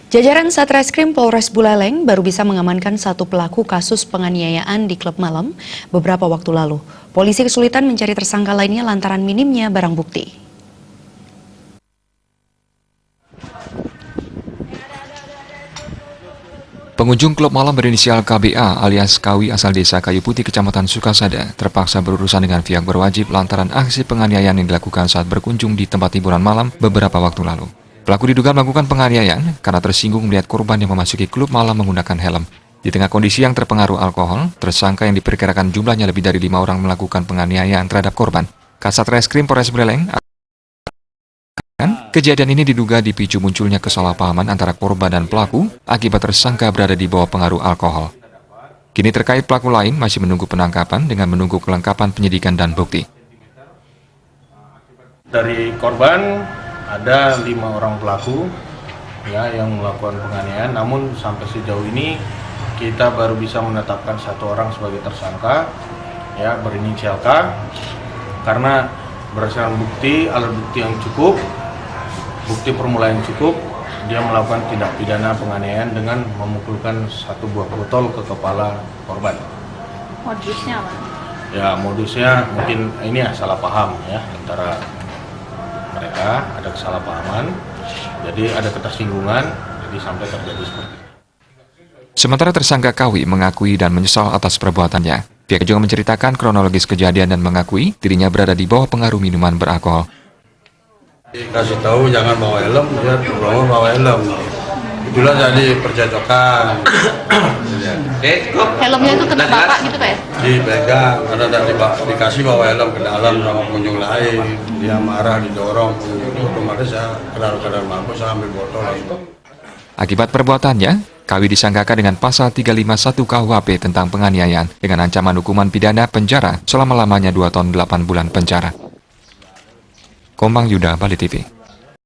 Jajaran Satreskrim Polres Buleleng baru bisa mengamankan satu pelaku kasus penganiayaan di klub malam beberapa waktu lalu. Polisi kesulitan mencari tersangka lainnya lantaran minimnya barang bukti. Pengunjung klub malam berinisial KBA alias Kawi asal desa Kayu Putih, Kecamatan Sukasada, terpaksa berurusan dengan pihak berwajib lantaran aksi penganiayaan yang dilakukan saat berkunjung di tempat hiburan malam beberapa waktu lalu. Pelaku diduga melakukan penganiayaan karena tersinggung melihat korban yang memasuki klub malam menggunakan helm. Di tengah kondisi yang terpengaruh alkohol, tersangka yang diperkirakan jumlahnya lebih dari 5 orang melakukan penganiayaan terhadap korban. Kasat Reskrim Polres Buleleng, kejadian ini diduga dipicu munculnya kesalahpahaman antara korban dan pelaku akibat tersangka berada di bawah pengaruh alkohol. Kini terkait pelaku lain masih menunggu penangkapan dengan menunggu kelengkapan penyidikan dan bukti. Dari korban ada 5 orang pelaku ya yang melakukan penganiayaan, namun sampai sejauh ini kita baru bisa menetapkan 1 orang sebagai tersangka ya berinisial K karena berdasarkan bukti, alat bukti yang cukup, bukti permulaan yang cukup, dia melakukan tindak pidana penganiayaan dengan memukulkan 1 buah botol ke kepala korban. Modusnya apa? Ya modusnya mungkin ini ya salah paham ya antara mereka, ada kesalahpahaman, jadi ada ketersinggungan, jadi sampai terjadi seperti itu. Sementara tersangka Kawi mengakui dan menyesal atas perbuatannya. Pihak juga menceritakan kronologis kejadian dan mengakui dirinya berada di bawah pengaruh minuman beralkohol. Kasih tahu jangan bawa helm, dia bawa helm. Itulah jadi percekcokan. Helmnya itu kena bapak gitu Pak ya? Dipegang, karena dikasih bawa helm ke dalam sama pengunjung lain. Dia marah, didorong, otomatis saya kenal mabuk, saya ambil botol langsung. Akibat perbuatannya, Kawi disangkakan dengan pasal 351 KUHP tentang penganiayaan dengan ancaman hukuman pidana penjara selama-lamanya 2 tahun 8 bulan penjara. Komang Yuda, Bali TV.